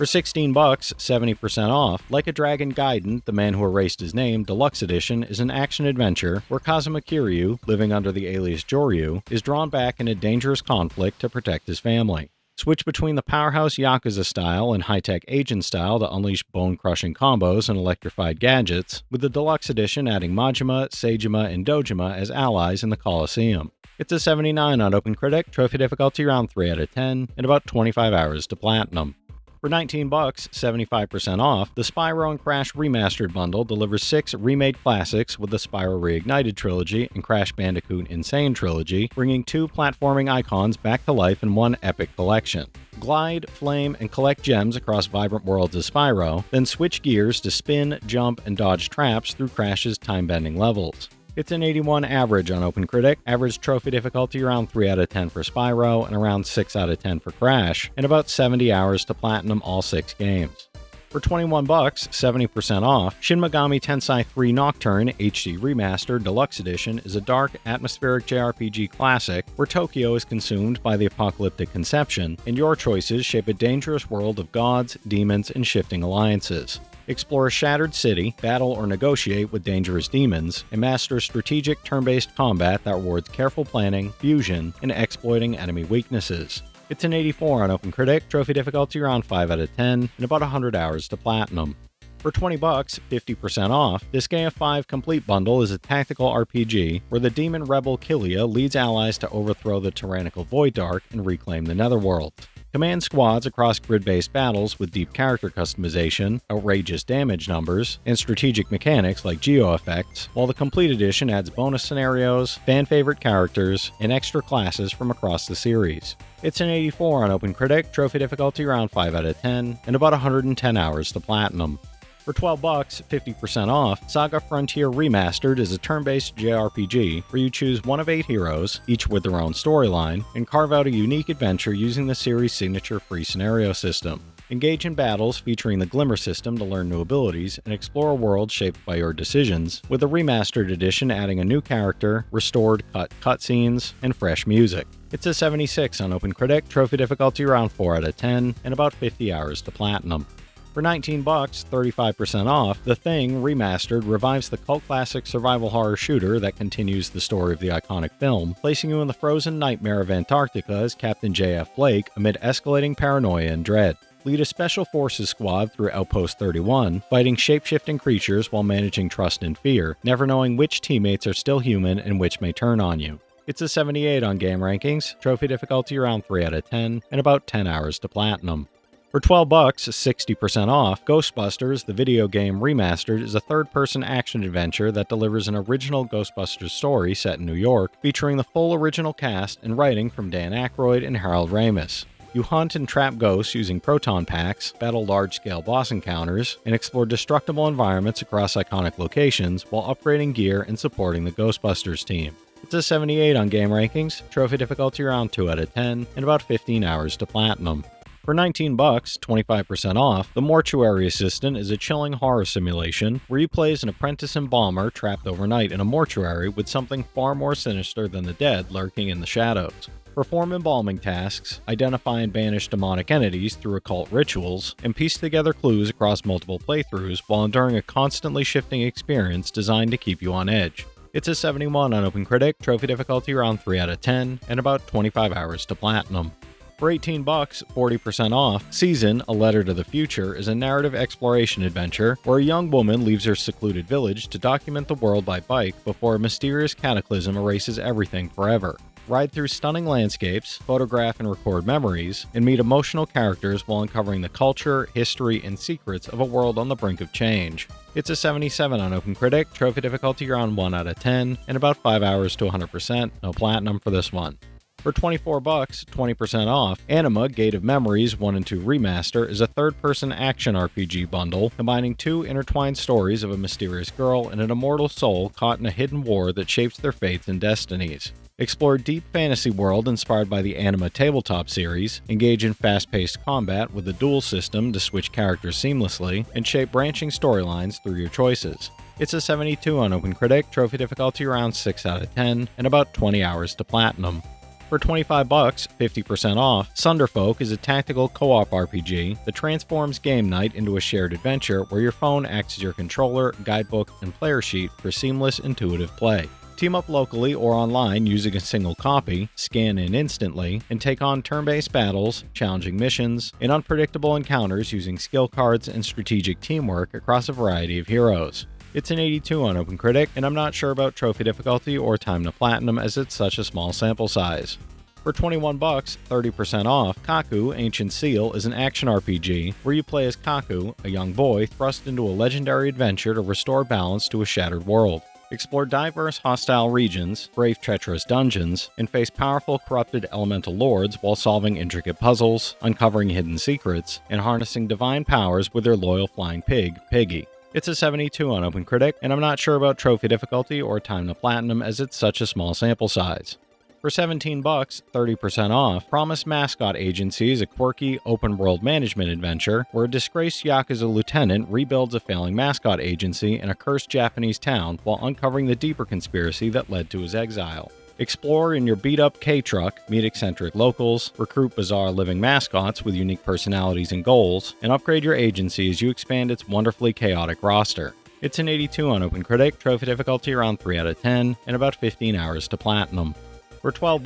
For $16, 70% off, Like a Dragon Gaiden, The Man Who Erased His Name Deluxe Edition is an action-adventure where Kazuma Kiryu, living under the alias Joryu, is drawn back in a dangerous conflict to protect his family. Switch between the powerhouse Yakuza style and high-tech agent style to unleash bone-crushing combos and electrified gadgets, with the deluxe edition adding Majima, Seijima, and Dojima as allies in the Colosseum. It's a 79 on OpenCritic, trophy difficulty around 3 out of 10, and about 25 hours to platinum. For $19, 75% off, the Spyro and Crash Remastered Bundle delivers 6 remade classics with the Spyro Reignited Trilogy and Crash Bandicoot Insane Trilogy, bringing 2 platforming icons back to life in one epic collection. Glide, flame, and collect gems across vibrant worlds of Spyro, then switch gears to spin, jump, and dodge traps through Crash's time-bending levels. It's an 81 average on OpenCritic, average trophy difficulty around 3 out of 10 for Spyro and around 6 out of 10 for Crash, and about 70 hours to platinum all 6 games. For $21, 70% off, Shin Megami Tensei 3 Nocturne HD Remastered Deluxe Edition is a dark, atmospheric JRPG classic where Tokyo is consumed by the apocalyptic conception, and your choices shape a dangerous world of gods, demons, and shifting alliances. Explore a shattered city, battle or negotiate with dangerous demons, and master strategic turn-based combat that rewards careful planning, fusion, and exploiting enemy weaknesses. It's an 84 on OpenCritic, trophy difficulty around 5 out of 10, and about 100 hours to platinum. For $20, 50% off, this Gaia 5 Complete Bundle is a tactical RPG where the demon rebel Killia leads allies to overthrow the tyrannical Void Dark and reclaim the Netherworld. Command squads across grid-based battles with deep character customization, outrageous damage numbers, and strategic mechanics like geo-effects, while the Complete Edition adds bonus scenarios, fan-favorite characters, and extra classes from across the series. It's an 84 on OpenCritic, trophy difficulty around 5 out of 10, and about 110 hours to platinum. For $12, 50% off, SaGa Frontier Remastered is a turn-based JRPG where you choose one of 8 heroes, each with their own storyline, and carve out a unique adventure using the series' signature free scenario system. Engage in battles featuring the Glimmer system to learn new abilities and explore a world shaped by your decisions, with the Remastered edition adding a new character, restored cut cutscenes, and fresh music. It's a 76 on OpenCritic, trophy difficulty around 4 out of 10, and about 50 hours to platinum. For $19, 35% off, The Thing Remastered revives the cult classic survival horror shooter that continues the story of the iconic film, placing you in the frozen nightmare of Antarctica as Captain J.F. Blake amid escalating paranoia and dread. Lead a Special Forces squad through Outpost 31, fighting shape-shifting creatures while managing trust and fear, never knowing which teammates are still human and which may turn on you. It's a 78 on Game Rankings, trophy difficulty around 3 out of 10, and about 10 hours to platinum. For $12, 60% off, Ghostbusters, the video game Remastered, is a third-person action adventure that delivers an original Ghostbusters story set in New York, featuring the full original cast and writing from Dan Aykroyd and Harold Ramis. You hunt and trap ghosts using proton packs, battle large-scale boss encounters, and explore destructible environments across iconic locations while upgrading gear and supporting the Ghostbusters team. It's a 78 on Game Rankings, trophy difficulty around 2 out of 10, and about 15 hours to platinum. For $19, 25% off, The Mortuary Assistant is a chilling horror simulation where you play as an apprentice embalmer trapped overnight in a mortuary with something far more sinister than the dead lurking in the shadows. Perform embalming tasks, identify and banish demonic entities through occult rituals, and piece together clues across multiple playthroughs while enduring a constantly shifting experience designed to keep you on edge. It's a 71 on OpenCritic, trophy difficulty around 3 out of 10, and about 25 hours to platinum. For $18, 40% off, Season, A Letter to the Future is a narrative exploration adventure where a young woman leaves her secluded village to document the world by bike before a mysterious cataclysm erases everything forever. Ride through stunning landscapes, photograph and record memories, and meet emotional characters while uncovering the culture, history, and secrets of a world on the brink of change. It's a 77 on OpenCritic, trophy difficulty around 1 out of 10, and about 5 hours to 100%, no platinum for this one. For $24, 20% off, Anima Gate of Memories 1 and 2 Remaster is a third-person action RPG bundle combining 2 intertwined stories of a mysterious girl and an immortal soul caught in a hidden war that shapes their fates and destinies. Explore a deep fantasy world inspired by the Anima tabletop series, engage in fast-paced combat with a duel system to switch characters seamlessly, and shape branching storylines through your choices. It's a 72 on OpenCritic, trophy difficulty around 6 out of 10, and about 20 hours to platinum. For $25, 50% off, Sunderfolk is a tactical co-op RPG that transforms game night into a shared adventure where your phone acts as your controller, guidebook, and player sheet for seamless, intuitive play. Team up locally or online using a single copy, scan in instantly, and take on turn-based battles, challenging missions, and unpredictable encounters using skill cards and strategic teamwork across a variety of heroes. It's an 82 on OpenCritic, and I'm not sure about trophy difficulty or time to platinum as it's such a small sample size. For $21, 30% off, Kaku Ancient Seal is an action RPG where you play as Kaku, a young boy thrust into a legendary adventure to restore balance to a shattered world. Explore diverse hostile regions, brave treacherous dungeons, and face powerful corrupted elemental lords while solving intricate puzzles, uncovering hidden secrets, and harnessing divine powers with their loyal flying pig, Piggy. It's a 72 on OpenCritic, and I'm not sure about trophy difficulty or time to platinum as it's such a small sample size. For $17, 30% off, Promise Mascot Agency is a quirky, open-world management adventure where a disgraced Yakuza lieutenant rebuilds a failing mascot agency in a cursed Japanese town while uncovering the deeper conspiracy that led to his exile. Explore in your beat-up K-Truck, meet eccentric locals, recruit bizarre living mascots with unique personalities and goals, and upgrade your agency as you expand its wonderfully chaotic roster. It's an 82 on OpenCritic, trophy difficulty around 3 out of 10, and about 15 hours to platinum. For $12,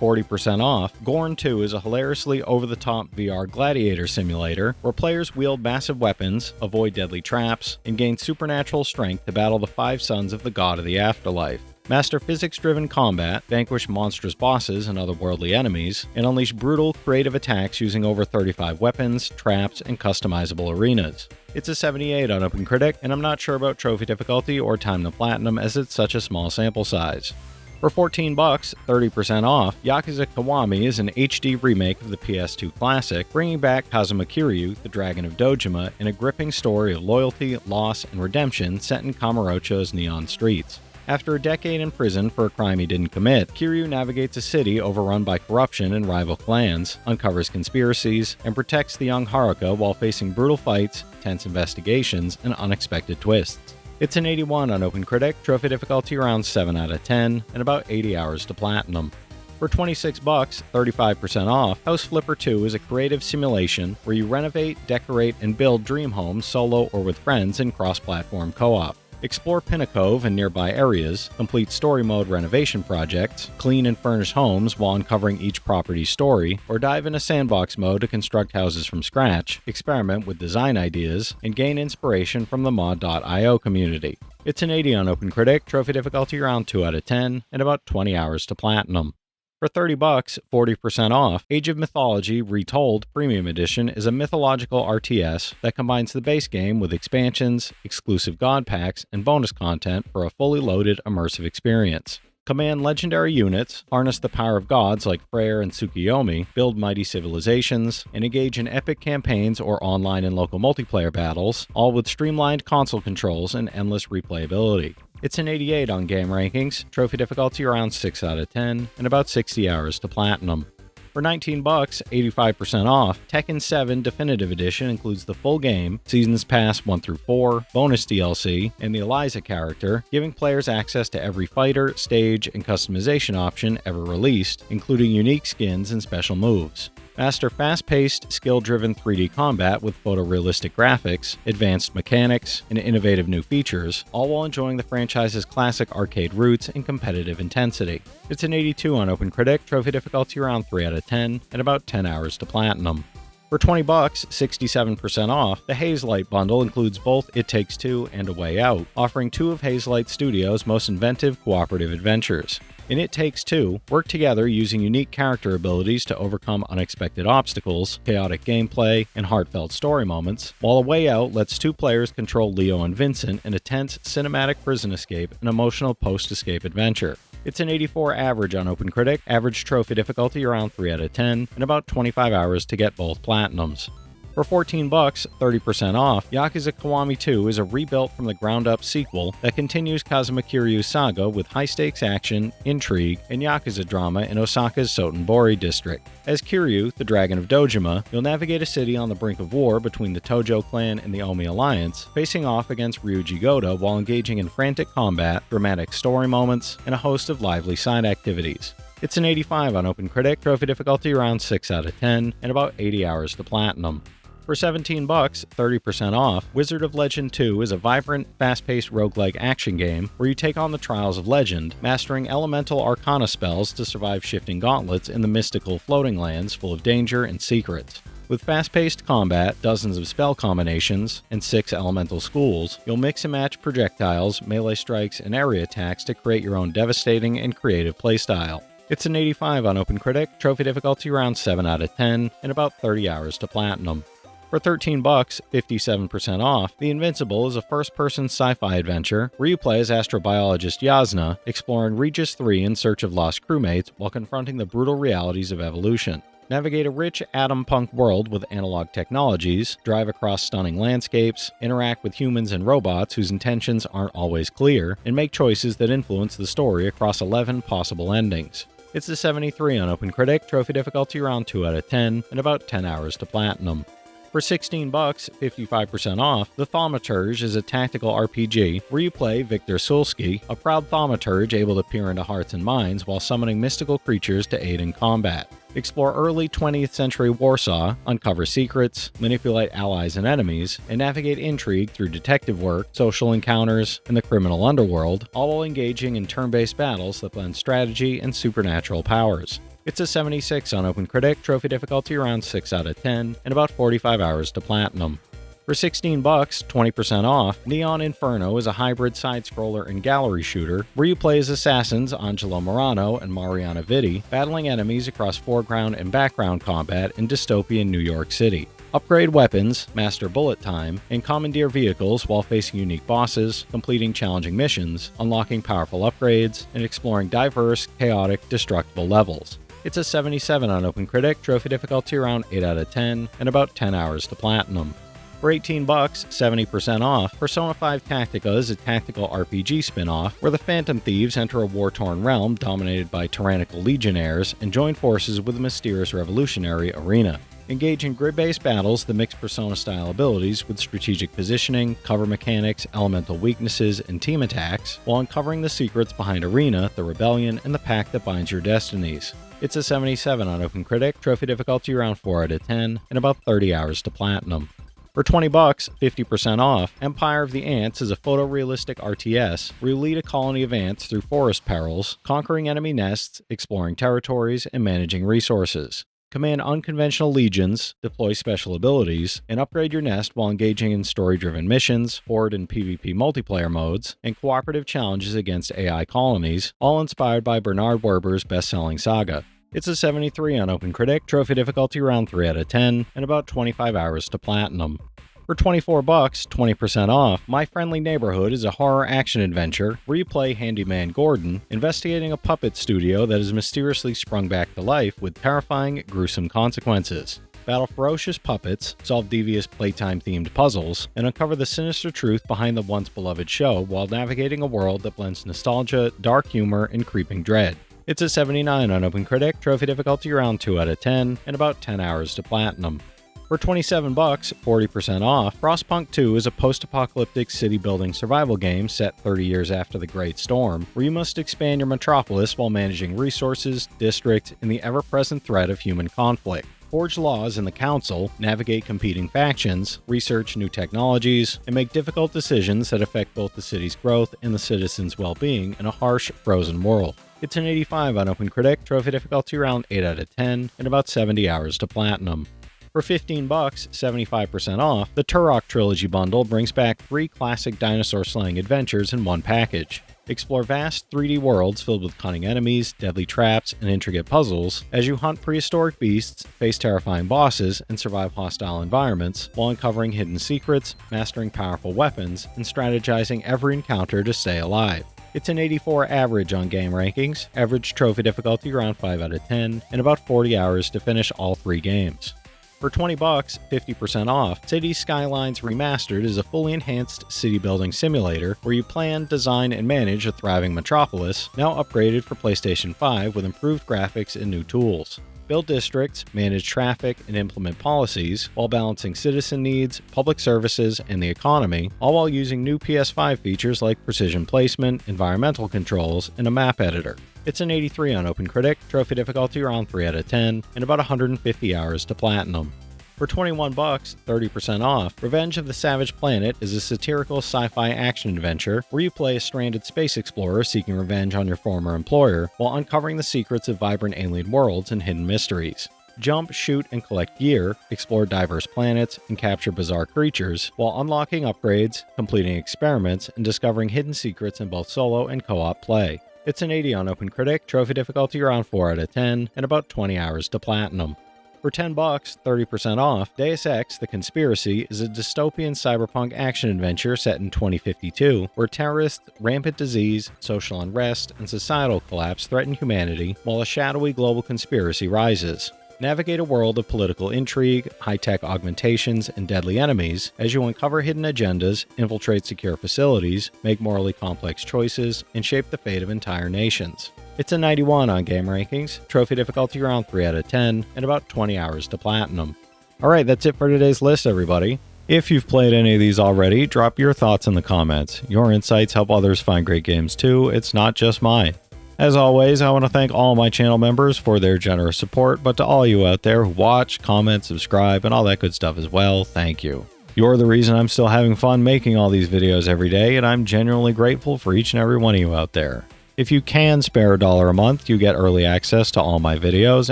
40% off, Gorn 2 is a hilariously over-the-top VR gladiator simulator where players wield massive weapons, avoid deadly traps, and gain supernatural strength to battle the 5 sons of the god of the afterlife. Master physics-driven combat, vanquish monstrous bosses and otherworldly enemies, and unleash brutal, creative attacks using over 35 weapons, traps, and customizable arenas. It's a 78 on OpenCritic, and I'm not sure about trophy difficulty or time to platinum as it's such a small sample size. For $14, 30% off, Yakuza Kiwami is an HD remake of the PS2 classic, bringing back Kazuma Kiryu, the Dragon of Dojima, in a gripping story of loyalty, loss, and redemption set in Kamurocho's neon streets. After a decade in prison for a crime he didn't commit, Kiryu navigates a city overrun by corruption and rival clans, uncovers conspiracies, and protects the young Haruka while facing brutal fights, tense investigations, and unexpected twists. It's an 81 on OpenCritic, trophy difficulty around 7 out of 10, and about 80 hours to platinum. For $26, 35% off, House Flipper 2 is a creative simulation where you renovate, decorate, and build dream homes solo or with friends in cross-platform co-op. Explore Pinnacove and nearby areas, complete story mode renovation projects, clean and furnish homes while uncovering each property's story, or dive into sandbox mode to construct houses from scratch, experiment with design ideas, and gain inspiration from the mod.io community. It's an 80 on OpenCritic, trophy difficulty around 2 out of 10, and about 20 hours to platinum. For $30, 40% off, Age of Mythology Retold Premium Edition is a mythological RTS that combines the base game with expansions, exclusive god packs, and bonus content for a fully loaded, immersive experience. Command legendary units, harness the power of gods like Freyr and Tsukuyomi, build mighty civilizations, and engage in epic campaigns or online and local multiplayer battles, all with streamlined console controls and endless replayability. It's an 88 on Game Rankings, trophy difficulty around 6 out of 10, and about 60 hours to platinum. For $19, 85% off, Tekken 7 Definitive Edition includes the full game, Seasons Pass 1 through 4, bonus DLC, and the Eliza character, giving players access to every fighter, stage, and customization option ever released, including unique skins and special moves. Master fast-paced, skill-driven 3D combat with photorealistic graphics, advanced mechanics, and innovative new features, all while enjoying the franchise's classic arcade roots and competitive intensity. It's an 82 on OpenCritic, trophy difficulty around 3 out of 10, and about 10 hours to platinum. For $20, 67% off, the Hazelight Bundle includes both It Takes Two and A Way Out, offering 2 of Hazelight Studios' most inventive cooperative adventures. In It Takes Two, work together using unique character abilities to overcome unexpected obstacles, chaotic gameplay, and heartfelt story moments, while A Way Out lets 2 players control Leo and Vincent in a tense, cinematic prison escape and emotional post-escape adventure. It's an 84 average on OpenCritic, average trophy difficulty around 3 out of 10, and about 25 hours to get both platinums. For $14, 30% off, Yakuza Kiwami 2 is a rebuilt from the ground up sequel that continues Kazuma Kiryu's saga with high-stakes action, intrigue, and Yakuza drama in Osaka's Sotenbori district. As Kiryu, the Dragon of Dojima, you'll navigate a city on the brink of war between the Tojo clan and the Omi Alliance, facing off against Ryuji Goda while engaging in frantic combat, dramatic story moments, and a host of lively side activities. It's an 85 on OpenCritic, trophy difficulty around 6 out of 10, and about 80 hours to platinum. For $17, 30% off, Wizard of Legend 2 is a vibrant, fast-paced roguelike action game where you take on the trials of legend, mastering elemental arcana spells to survive shifting gauntlets in the mystical floating lands full of danger and secrets. With fast-paced combat, dozens of spell combinations, and 6 elemental schools, you'll mix and match projectiles, melee strikes, and area attacks to create your own devastating and creative playstyle. It's an 85 on OpenCritic, trophy difficulty around 7 out of 10, and about 30 hours to platinum. For $13, 57% off, The Invincible is a first-person sci-fi adventure where you play as astrobiologist Yasna, exploring Regis 3 in search of lost crewmates while confronting the brutal realities of evolution. Navigate a rich atom-punk world with analog technologies, drive across stunning landscapes, interact with humans and robots whose intentions aren't always clear, and make choices that influence the story across 11 possible endings. It's a 73 on OpenCritic, trophy difficulty around 2 out of 10, and about 10 hours to platinum. For $16, 55% off, The Thaumaturge is a tactical RPG where you play Victor Sulsky, a proud thaumaturge able to peer into hearts and minds while summoning mystical creatures to aid in combat. Explore early 20th century Warsaw, uncover secrets, manipulate allies and enemies, and navigate intrigue through detective work, social encounters, and the criminal underworld, all while engaging in turn-based battles that blend strategy and supernatural powers. It's a 76 on OpenCritic, trophy difficulty around 6 out of 10, and about 45 hours to platinum. For $16, 20% off, Neon Inferno is a hybrid side-scroller and gallery shooter where you play as assassins Angelo Morano and Mariana Vitti, battling enemies across foreground and background combat in dystopian New York City. Upgrade weapons, master bullet time, and commandeer vehicles while facing unique bosses, completing challenging missions, unlocking powerful upgrades, and exploring diverse, chaotic, destructible levels. It's a 77 on OpenCritic, trophy difficulty around 8 out of 10, and about 10 hours to platinum. For $18, 70% off, Persona 5 Tactica is a tactical RPG spin-off where the Phantom Thieves enter a war-torn realm dominated by tyrannical legionnaires and join forces with a mysterious revolutionary Arena. Engage in grid-based battles that mix Persona-style abilities with strategic positioning, cover mechanics, elemental weaknesses, and team attacks, while uncovering the secrets behind Arena, the Rebellion, and the pact that binds your destinies. It's a 77 on OpenCritic, trophy difficulty around 4 out of 10, and about 30 hours to platinum. For $20, 50% off, Empire of the Ants is a photorealistic RTS where you lead a colony of ants through forest perils, conquering enemy nests, exploring territories, and managing resources. Command unconventional legions, deploy special abilities, and upgrade your nest while engaging in story-driven missions, horde and PvP multiplayer modes, and cooperative challenges against AI colonies, all inspired by Bernard Werber's best-selling SaGa. It's a 73 on OpenCritic, trophy difficulty around 3 out of 10, and about 25 hours to platinum. For $24, 20% off, My Friendly Neighborhood is a horror action adventure where you play Handyman Gordon, investigating a puppet studio that has mysteriously sprung back to life with terrifying, gruesome consequences. Battle ferocious puppets, solve devious playtime-themed puzzles, and uncover the sinister truth behind the once-beloved show while navigating a world that blends nostalgia, dark humor, and creeping dread. It's a 79 on OpenCritic, trophy difficulty around 2 out of 10, and about 10 hours to platinum. For $27, 40% off, Frostpunk 2 is a post-apocalyptic city-building survival game set 30 years after the Great Storm, where you must expand your metropolis while managing resources, districts, and the ever-present threat of human conflict. Forge laws in the council, navigate competing factions, research new technologies, and make difficult decisions that affect both the city's growth and the citizens' well-being in a harsh, frozen world. It's an 85 on OpenCritic, trophy difficulty around 8 out of 10, and about 70 hours to platinum. For $15, 75% off, the Turok Trilogy Bundle brings back 3 classic dinosaur-slaying adventures in one package. Explore vast 3D worlds filled with cunning enemies, deadly traps, and intricate puzzles as you hunt prehistoric beasts, face terrifying bosses, and survive hostile environments while uncovering hidden secrets, mastering powerful weapons, and strategizing every encounter to stay alive. It's an 84 average on game rankings, average trophy difficulty around 5 out of 10, and about 40 hours to finish all 3 games. For $20, 50% off, Cities Skylines Remastered is a fully enhanced city-building simulator where you plan, design, and manage a thriving metropolis, now upgraded for PlayStation 5 with improved graphics and new tools. Build districts, manage traffic, and implement policies while balancing citizen needs, public services, and the economy, all while using new PS5 features like precision placement, environmental controls, and a map editor. It's an 83 on OpenCritic, trophy difficulty around 3 out of 10, and about 150 hours to platinum. For $21, 30% off, Revenge of the Savage Planet is a satirical sci-fi action-adventure where you play a stranded space explorer seeking revenge on your former employer while uncovering the secrets of vibrant alien worlds and hidden mysteries. Jump, shoot, and collect gear, explore diverse planets, and capture bizarre creatures, while unlocking upgrades, completing experiments, and discovering hidden secrets in both solo and co-op play. It's an 80 on OpenCritic, trophy difficulty around 4 out of 10, and about 20 hours to platinum. For $10, 30% off, Deus Ex The Conspiracy is a dystopian cyberpunk action-adventure set in 2052, where terrorists, rampant disease, social unrest, and societal collapse threaten humanity, while a shadowy global conspiracy rises. Navigate a world of political intrigue, high-tech augmentations, and deadly enemies as you uncover hidden agendas, infiltrate secure facilities, make morally complex choices, and shape the fate of entire nations. It's a 91 on Game Rankings, trophy difficulty around 3 out of 10, and about 20 hours to platinum. Alright, that's it for today's list, everybody. If you've played any of these already, drop your thoughts in the comments. Your insights help others find great games too, it's not just mine. As always, I want to thank all my channel members for their generous support, but to all you out there who watch, comment, subscribe, and all that good stuff as well, thank you. You're the reason I'm still having fun making all these videos every day, and I'm genuinely grateful for each and every one of you out there. If you can spare $1 a month, you get early access to all my videos,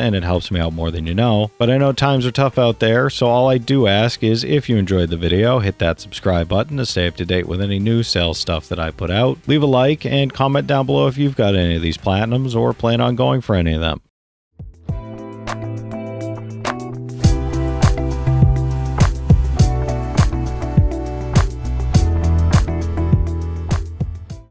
and it helps me out more than you know. But I know times are tough out there, so all I do ask is if you enjoyed the video, hit that subscribe button to stay up to date with any new sales stuff that I put out. Leave a like and comment down below if you've got any of these platinums or plan on going for any of them.